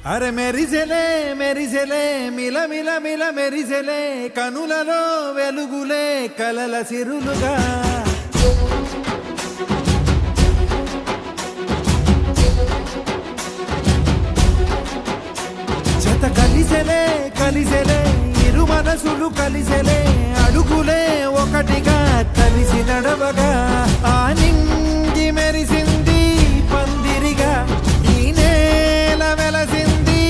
అరే మెరిసెలే మెరిసెలే మిల మిల మిల మెరిసెలే కనులలో వెలుగులే కలల సిరులుగా జత కలిసెలే కలిసెలే ఇరు మనసులు కలిసెలే అడుగులే ఒకటిగా కలిసి నడవగా ఆ నింగి మెరిసింది పందిరిగా ఈ నేల వెలసింది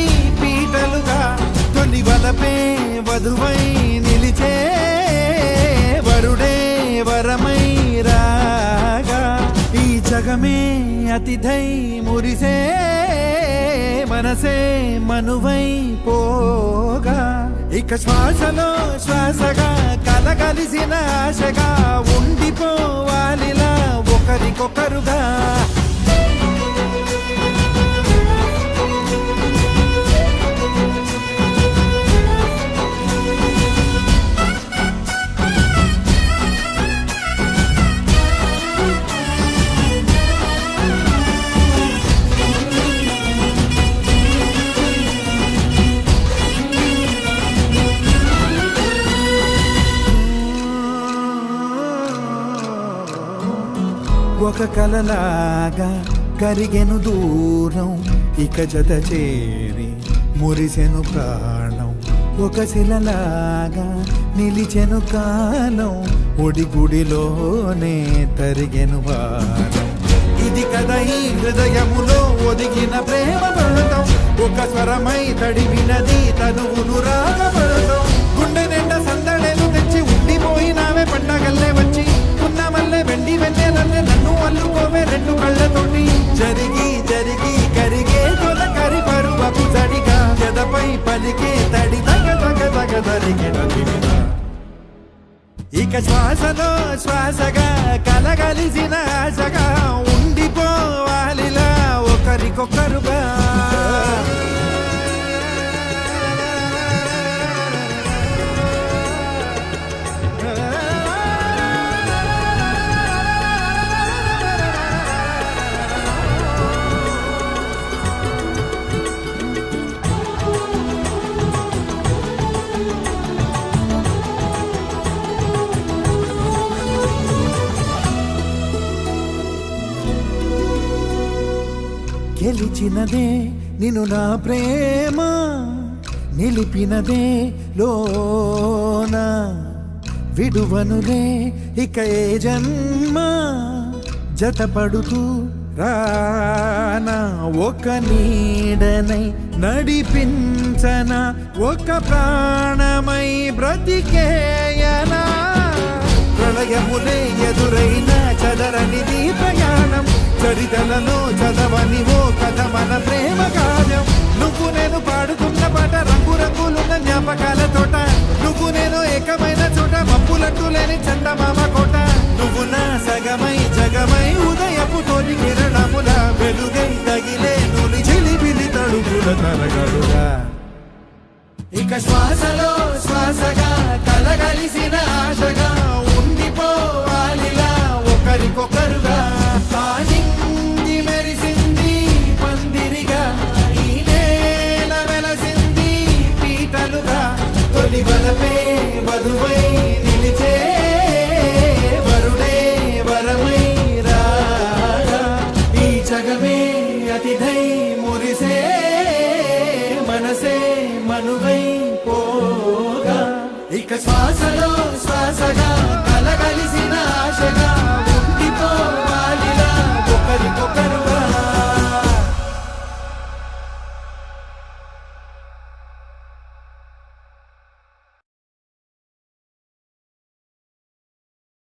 పీటలుగా తొలి వలపే వధువై నిలిచే వరుడే వరమై రాగా ఈ జగమే అతిథై మురిసే మనసే మనువై పోగా ఇక శ్వాసలో శ్వాసగా కలగలిసిన ఆశగా ఉండిపోవాలిలా ఒకరికొకరుగా ఒక కలలాగా కరిగెను దూరం ఇక జత చేరి మురిసెను ప్రాణం ఒక శిలలాగా నిలిచెను కాలం ఒడిగుడిలోనే తరిగెను వారం ఇది కదా ఈ హృదయములో ఒదిగిన ప్రేమ పడతాం ఒక స్వరమై తడివినది తనువును రాగపడతాం గుండె నిండా సందడేలు తెచ్చి ఉండిపోయినావే పండగల్లే వచ్చి ఉన్న మల్లె వెండి వెన్నెలల్లే నన్ను అల్లుకోవే రెండు కళ్ళతోటి జరిగి జరిగి కరిగే తొలకరి పరువపు తడిగా ఎదపై పలికే తడి తగ తగ తగ తరిగిన ఇక శ్వాసలో శ్వాసగా కలగలిసిన ఆశగా ఉండిపోవాలిలా ఒకరికొకరుగా గెలిచినదే నిన్ను నా ప్రేమ నిలిపినదే లోన విడువనులే ఇక ఏ జన్మ జతపడుతూ రానా ఒక నీడనై నడిపించన ఒక ప్రాణమై బ్రతికేయనా ప్రళయములే ఎదురైన చదరనిది ప్రయాణం చరితలలో చదవని ఓ కథ మన ప్రేమ కావ్యం నువ్వు నేను పాడుతున్న పాట రంగు రంగులున్న జ్ఞాపకాల తోట నువ్వు నేను ఏకమైన చోట మప్పులట్టు లేని చందమామ కోట నువ్వు నా సగమై జగమై ఉదయపు తోటి కిరణముల వెలుగై తగిలే నులి చిలిపిలి తడుపుల తరగడుగా ఇక శ్వాసలో శ్వాసగా కలగలిసిన ఆశగా